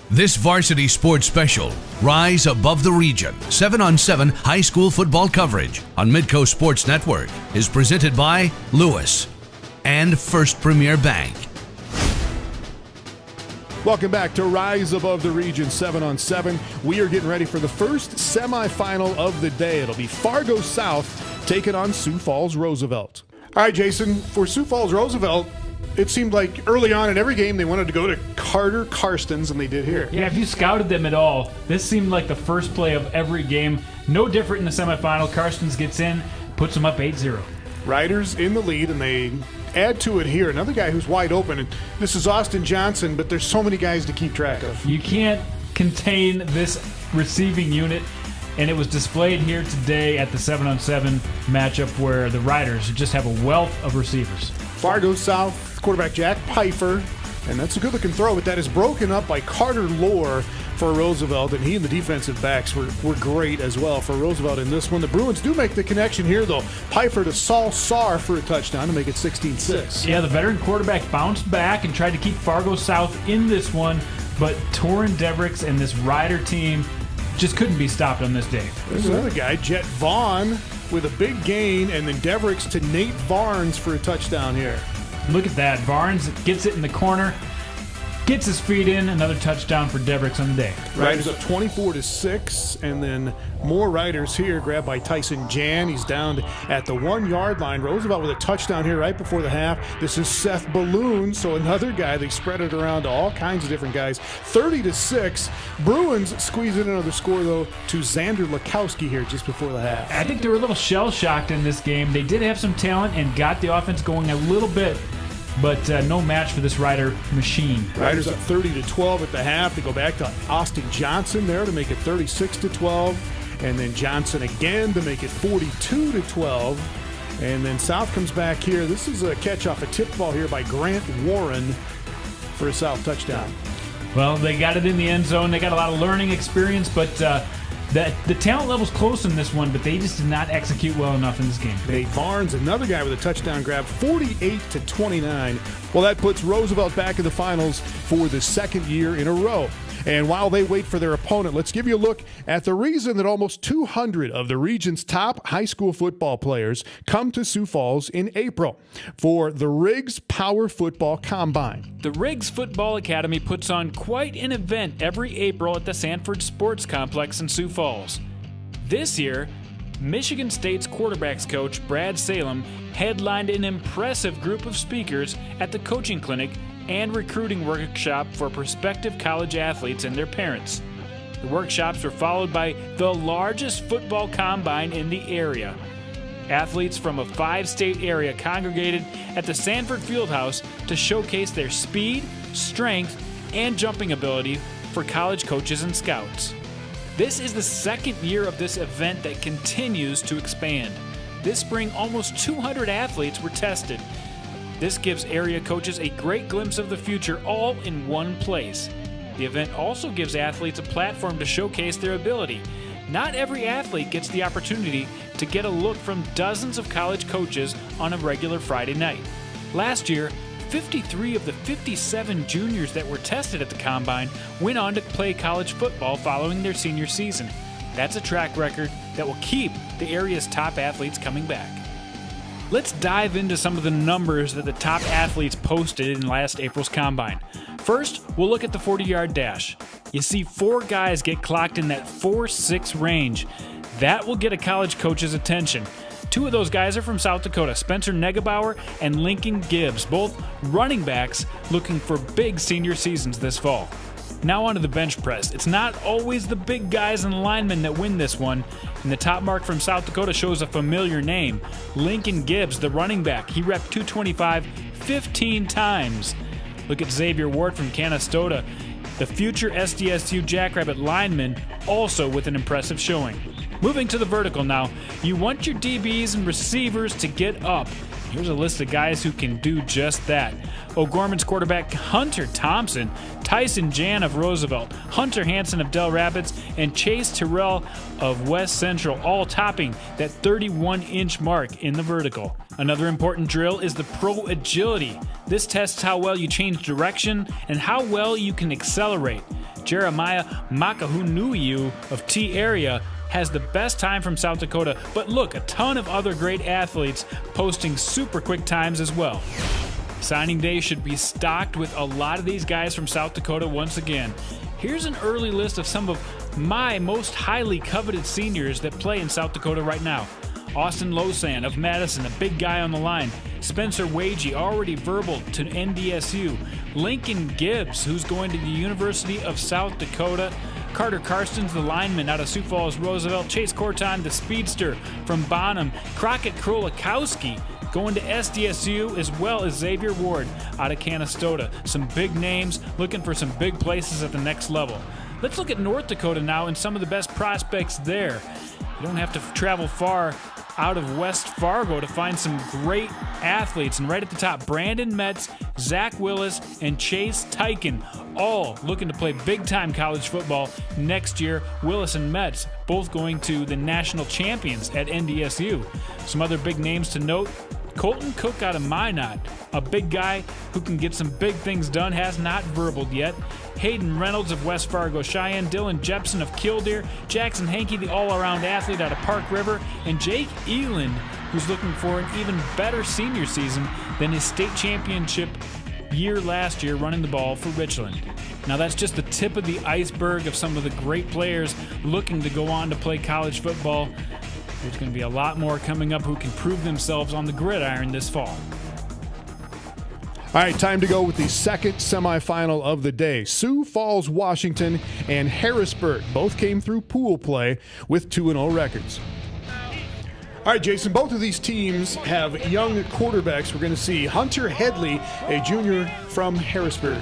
This Varsity Sports Special, Rise Above the Region, 7-on-7 high school football coverage on Midco Sports Network, is presented by Lewis and First Premier Bank. Welcome back to Rise Above the Region 7-on-7. We are getting ready for the first semifinal of the day. It'll be Fargo South taking on Sioux Falls Roosevelt. All right, Jason, for Sioux Falls Roosevelt, it seemed like early on in every game they wanted to go to Carter Karstens, and they did here. Yeah, if you scouted them at all, this seemed like the first play of every game. No different in the semifinal. Karstens gets in, puts them up 8-0. Riders in the lead, and they add to it here. Another guy who's wide open, and this is Austin Johnson, but there's so many guys to keep track of. You can't contain this receiving unit, and it was displayed here today at the 7-on-7 matchup where the Riders just have a wealth of receivers. Fargo South quarterback Jack Pfeiffer, and that's a good-looking throw, but that is broken up by Carter Lohr for Roosevelt, and he and the defensive backs were great as well for Roosevelt in this one. The Bruins do make the connection here, though. Pfeiffer to Saul Saar for a touchdown to make it 16-6. Yeah, the veteran quarterback bounced back and tried to keep Fargo South in this one, but Torrin Devricks and this Rider team just couldn't be stopped on this day. There's another guy, Jet Vaughn, with a big gain, and then Devricks to Nate Barnes for a touchdown here. Look at that. Barnes gets it in the corner, gets his feet in, another touchdown for Devricks on the day. Riders up 24-6, and then more Riders here, grabbed by Tyson Jan. He's down at the 1-yard line. Roosevelt with a touchdown here right before the half. This is Seth Balloon, so another guy. They spread it around to all kinds of different guys. 30-6. Bruins squeeze in another score, though, to Xander Lakowski here just before the half. I think they were a little shell-shocked in this game. They did have some talent and got the offense going a little bit, but no match for this Rider machine. Riders up 30-12 at the half. They go back to Austin Johnson there to make it 36-12. And then Johnson again to make it 42-12. And then South comes back here. This is a catch off a tip ball here by Grant Warren for a South touchdown. Well, they got it in the end zone. They got a lot of learning experience, but the talent level's close in this one, but they just did not execute well enough in this game. Nate Barnes, another guy with a touchdown grab, 48-29. Well, that puts Roosevelt back in the finals for the second year in a row. And while they wait for their opponent, let's give you a look at the reason that almost 200 of the region's top high school football players come to Sioux Falls in April for the Riggs Power Football Combine. The Riggs Football Academy puts on quite an event every April at the Sanford Sports Complex in Sioux Falls. This year, Michigan State's quarterbacks coach Brad Salem headlined an impressive group of speakers at the coaching clinic and recruiting workshop for prospective college athletes and their parents. The workshops were followed by the largest football combine in the area. Athletes from a 5-state area congregated at the Sanford Fieldhouse to showcase their speed, strength, and jumping ability for college coaches and scouts. This is the second year of this event that continues to expand. This spring, almost 200 athletes were tested. This gives area coaches a great glimpse of the future all in one place. The event also gives athletes a platform to showcase their ability. Not every athlete gets the opportunity to get a look from dozens of college coaches on a regular Friday night. Last year, 53 of the 57 juniors that were tested at the Combine went on to play college football following their senior season. That's a track record that will keep the area's top athletes coming back. Let's dive into some of the numbers that the top athletes posted in last April's Combine. First, we'll look at the 40-yard dash. You see 4 guys get clocked in that 4.6 range. That will get a college coach's attention. 2 of those guys are from South Dakota, Spencer Negebauer and Lincoln Gibbs, both running backs looking for big senior seasons this fall. Now on to the bench press. It's not always the big guys and linemen that win this one, and the top mark from South Dakota shows a familiar name. Lincoln Gibbs, the running back. He repped 225 15 times. Look at Xavier Ward from Canastota, the future SDSU Jackrabbit lineman, also with an impressive showing. Moving to the vertical now, you want your DBs and receivers to get up. Here's a list of guys who can do just that. O'Gorman's quarterback Hunter Thompson, Tyson Jan of Roosevelt, Hunter Hansen of Dell Rapids, and Chase Terrell of West Central, all topping that 31-inch mark in the vertical. Another important drill is the Pro Agility. This tests how well you change direction and how well you can accelerate. Jeremiah Makahunuiu of T area has the best time from South Dakota, but look, a ton of other great athletes posting super quick times as well. Signing day should be stocked with a lot of these guys from South Dakota once again. Here's an early list of some of my most highly coveted seniors that play in South Dakota right now. Austin Losan of Madison, a big guy on the line. Spencer Wagey, already verbal to NDSU. Lincoln Gibbs, who's going to the University of South Dakota. Carter Karstens, the lineman out of Sioux Falls, Roosevelt. Chase Corton, the speedster from Bonham. Crockett Krolikowski going to SDSU, as well as Xavier Ward out of Canastota. Some big names looking for some big places at the next level. Let's look at North Dakota now and some of the best prospects there. You don't have to travel far out of West Fargo to find some great athletes. And right at the top, Brandon Metz, Zach Willis, and Chase Tyken, all looking to play big-time college football next year. Willis and Metz both going to the national champions at NDSU. Some other big names to note: Colton Cook out of Minot, a big guy who can get some big things done, has not verbaled yet. Hayden Reynolds of West Fargo Cheyenne, Dylan Jepson of Killdeer, Jackson Hankey, the all-around athlete out of Park River, and Jake Eland, who's looking for an even better senior season than his state championship year last year running the ball for Richland. Now that's just the tip of the iceberg of some of the great players looking to go on to play college football. There's going to be a lot more coming up who can prove themselves on the gridiron this fall. All right, time to go with the second semifinal of the day. Sioux Falls, Washington, and Harrisburg both came through pool play with 2-0 records. All right, Jason, both of these teams have young quarterbacks. We're going to see Hunter Headley, a junior from Harrisburg.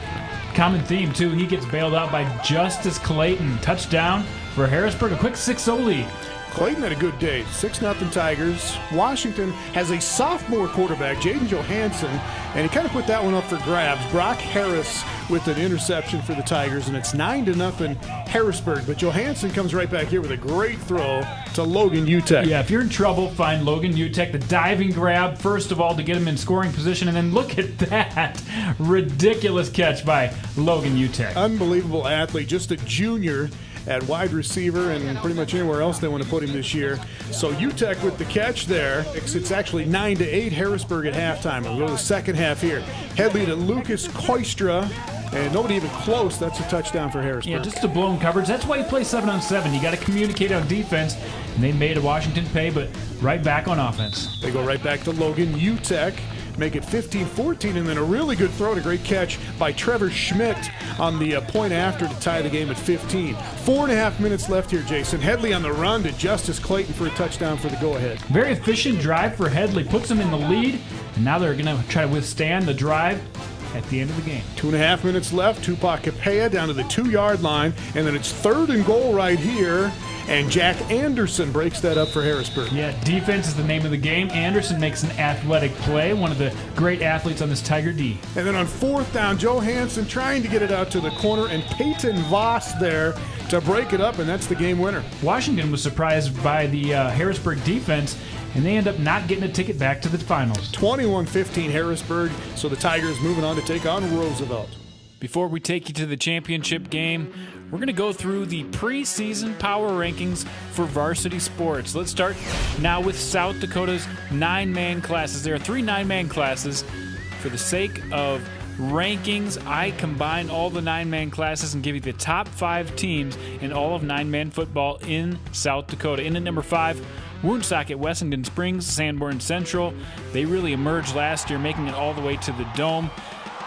Common theme, too. He gets bailed out by Justice Clayton. Touchdown for Harrisburg, a quick 6-0 lead. Clayton had a good day, 6-0 Tigers. Washington has a sophomore quarterback, Jaden Johansson, and he kind of put that one up for grabs. Brock Harris with an interception for the Tigers, and it's 9-0 Harrisburg. But Johansson comes right back here with a great throw to Logan Utek. Yeah, if you're in trouble, find Logan Utek. The diving grab, first of all, to get him in scoring position, and then look at that ridiculous catch by Logan Utek. Unbelievable athlete, just a junior at wide receiver and pretty much anywhere else they want to put him this year. So Utek with the catch there. It's actually 9-8 Harrisburg at halftime. We'll go to the second half here. Headley to Lucas Koistra, and nobody even close. That's a touchdown for Harrisburg. Yeah, just a blown coverage. That's why you play 7-on-7. You got to communicate on defense, and they made Washington pay, but right back on offense. They go right back to Logan Utek. Make it 15-14, and then a really good throw and a great catch by Trevor Schmidt on the point after to tie the game at 15. 4.5 minutes left here, Jason. Headley on the run to Justice Clayton for a touchdown for the go-ahead. Very efficient drive for Headley. Puts them in the lead, and now they're going to try to withstand the drive at the end of the game. 2.5 minutes left. Tupac Capea down to the 2-yard line, and then it's 3rd and goal right here. And Jack Anderson breaks that up for Harrisburg. Yeah, defense is the name of the game. Anderson makes an athletic play, one of the great athletes on this Tiger D. And then on 4th down, Johansson trying to get it out to the corner, and Peyton Voss there to break it up, and that's the game winner. Washington was surprised by the Harrisburg defense, and they end up not getting a ticket back to the finals. 21-15 Harrisburg, so the Tigers moving on to take on Roosevelt. Before we take you to the championship game, we're going to go through the preseason power rankings for varsity sports. Let's start now with South Dakota's 9-man classes. There are 3 9-man classes. For the sake of rankings, I combine all the 9-man classes and give you the top 5 teams in all of 9-man football in South Dakota. In at number 5, Woonsocket, Wessington Springs, Sanborn Central. They really emerged last year, making it all the way to the Dome.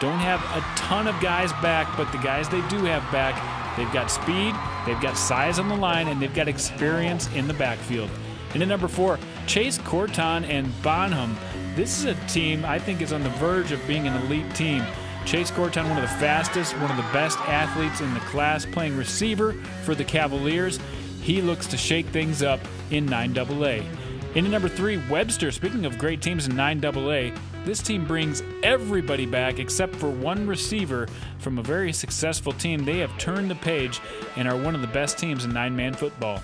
Don't have a ton of guys back, but the guys they do have back, they've got speed, they've got size on the line, and they've got experience in the backfield. And at number 4, Chase Corton and Bonham. This is a team I think is on the verge of being an elite team. Chase Corton, one of the fastest, one of the best athletes in the class, playing receiver for the Cavaliers. He looks to shake things up in 9AA. In at number 3, Webster. Speaking of great teams in 9AA, this team brings everybody back except for one receiver from a very successful team. They have turned the page and are one of the best teams in 9-man football.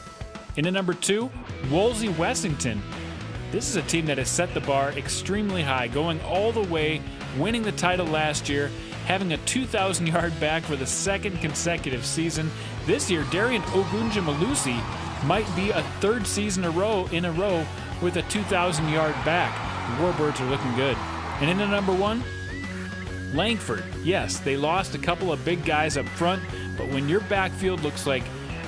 In at number 2, Woolsey Wessington. This is a team that has set the bar extremely high, going all the way, winning the title last year, having a 2,000-yard back for the second consecutive season. This year, Darian Ogunjamalusi might be a third season in a row with a 2,000-yard back. The Warbirds are looking good. And in the number 1, Langford. Yes, they lost a couple of big guys up front, but when your backfield looks like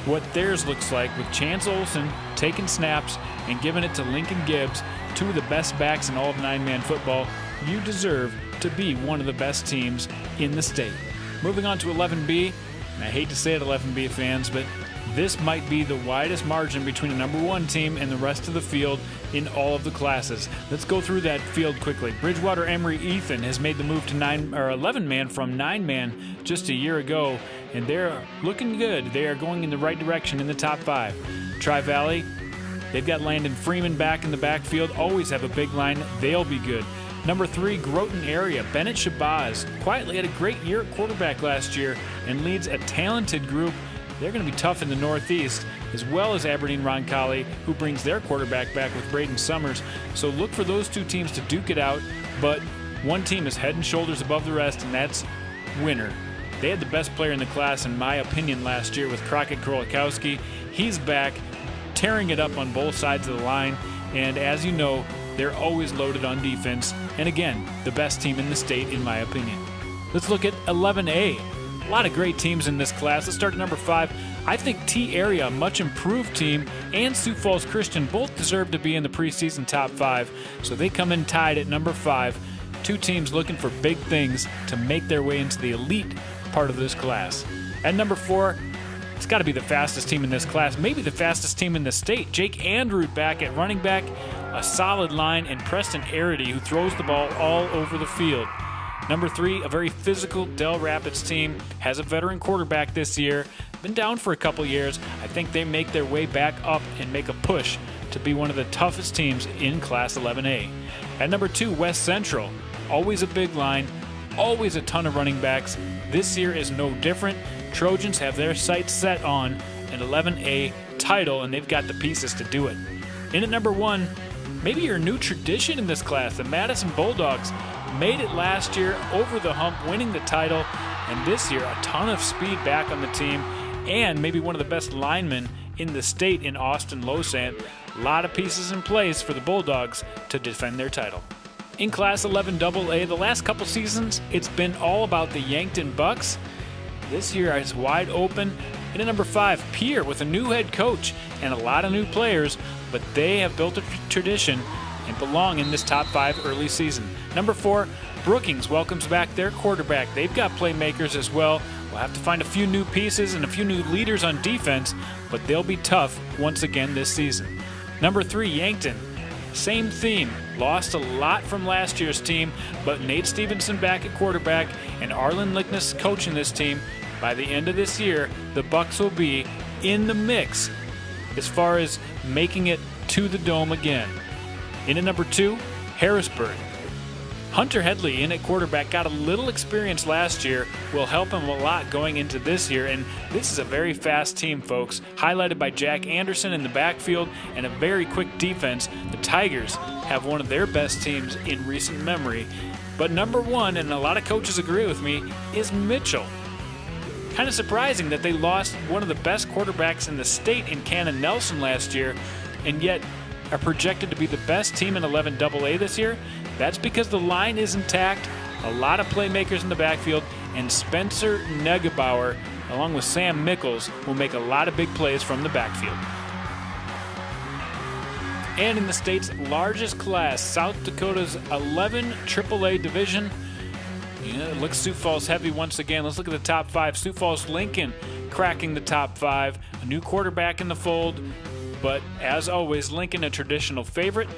what theirs looks like, with Chance Olson taking snaps and giving it to Lincoln Gibbs, two of the best backs in all of nine-man football, you deserve to be one of the best teams in the state. Moving on to 11B, and I hate to say it, 11B fans, but this might be the widest margin between a number 1 team and the rest of the field in all of the classes. Let's go through that field quickly. Bridgewater Emory Ethan has made the move to 11-man from 9-man just a year ago, and they're looking good. They are going in the right direction in the top 5. Tri-Valley, they've got Landon Freeman back in the backfield, always have a big line. They'll be good. Number 3, Groton area, Bennett Shabazz quietly had a great year at quarterback last year and leads a talented group. They're going to be tough in the Northeast, as well as Aberdeen Roncalli, who brings their quarterback back with Braden Summers. So look for those two teams to duke it out, but one team is head and shoulders above the rest, and that's Winter. They had the best player in the class, in my opinion, last year with Crockett Krolikowski. He's back, tearing it up on both sides of the line, and as you know, they're always loaded on defense, and again, the best team in the state, in my opinion. Let's look at 11A. A lot of great teams in this class. Let's start at number 5. I think T-Area, a much improved team, and Sioux Falls Christian both deserve to be in the preseason top 5, so they come in tied at number 5. Two teams looking for big things to make their way into the elite part of this class. At number 4, it's got to be the fastest team in this class, maybe the fastest team in the state. Jake Andrew back at running back, a solid line, and Preston Arity, who throws the ball all over the field. Number 3, a very physical Dell Rapids team, has a veteran quarterback this year, been down for a couple years. I think they make their way back up and make a push to be one of the toughest teams in Class 11A. At number 2, West Central, always a big line, always a ton of running backs. This year is no different. Trojans have their sights set on an 11A title, and they've got the pieces to do it. In at number 1, maybe your new tradition in this class, the Madison Bulldogs, made it last year, over the hump, winning the title, and this year a ton of speed back on the team, and maybe one of the best linemen in the state in Austin Losant. A lot of pieces in place for the Bulldogs to defend their title. In Class 11 AA, the last couple seasons, it's been all about the Yankton Bucks. This year is wide open. And at number 5, Pierre, with a new head coach and a lot of new players, but they have built a tradition and belong in this top 5 early season. Number 4, Brookings welcomes back their quarterback. They've got playmakers as well. We'll have to find a few new pieces and a few new leaders on defense, but they'll be tough once again this season. Number 3, Yankton. Same theme. Lost a lot from last year's team, but Nate Stevenson back at quarterback and Arlen Lickness coaching this team. By the end of this year, the Bucks will be in the mix as far as making it to the Dome again. In at number 2, Harrisburg. Hunter Headley in at quarterback, got a little experience last year, will help him a lot going into this year, and this is a very fast team, folks, highlighted by Jack Anderson in the backfield and a very quick defense. The Tigers have one of their best teams in recent memory. But number 1, and a lot of coaches agree with me, is Mitchell. Kind of surprising that they lost one of the best quarterbacks in the state in Cannon Nelson last year, and yet are projected to be the best team in 11 AA this year. That's because the line is intact, a lot of playmakers in the backfield, and Spencer Negebauer, along with Sam Mickles, will make a lot of big plays from the backfield. And in the state's largest class, South Dakota's 11 AAA division, it looks Sioux Falls heavy once again. Let's look at the top 5. Sioux Falls Lincoln cracking the top 5, a new quarterback in the fold, but as always, Lincoln a traditional favorite.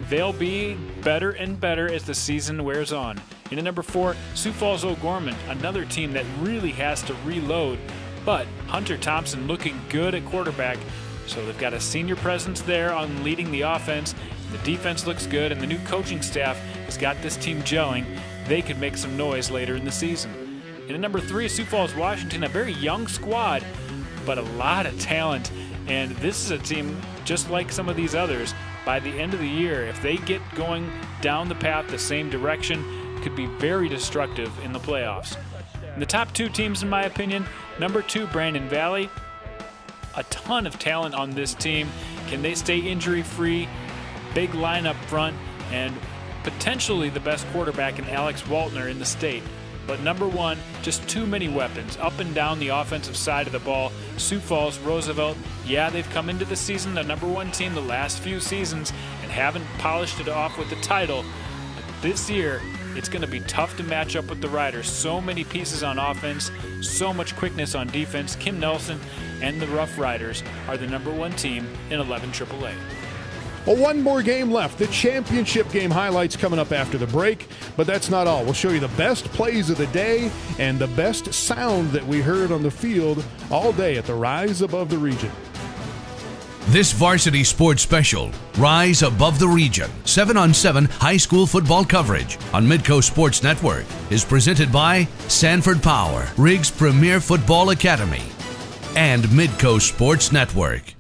They'll be better and better as the season wears on. In at number 4, Sioux Falls O'Gorman, another team that really has to reload, but Hunter Thompson looking good at quarterback, so they've got a senior presence there on leading the offense. The defense looks good, and the new coaching staff has got this team gelling. They could make some noise later in the season. And at number 3, Sioux Falls Washington, a very young squad, but a lot of talent. And this is a team just like some of these others. By the end of the year, if they get going down the path the same direction, could be very destructive in the playoffs. And the top two teams, in my opinion, number 2, Brandon Valley. A ton of talent on this team. Can they stay injury-free? Big line up front, and potentially the best quarterback in Alex Waltner in the state. But number 1, just too many weapons up and down the offensive side of the ball. Sioux Falls, Roosevelt, yeah, they've come into the season the number 1 team the last few seasons and haven't polished it off with the title. But this year, it's going to be tough to match up with the Riders. So many pieces on offense, so much quickness on defense. Kim Nelson and the Rough Riders are the number 1 team in 11 AAA. Well, one more game left. The championship game highlights coming up after the break. But that's not all. We'll show you the best plays of the day and the best sound that we heard on the field all day at the Rise Above the Region. This Varsity Sports Special, Rise Above the Region, 7-on-7 high school football coverage on Midco Sports Network, is presented by Sanford Power, Riggs Premier Football Academy, and Midco Sports Network.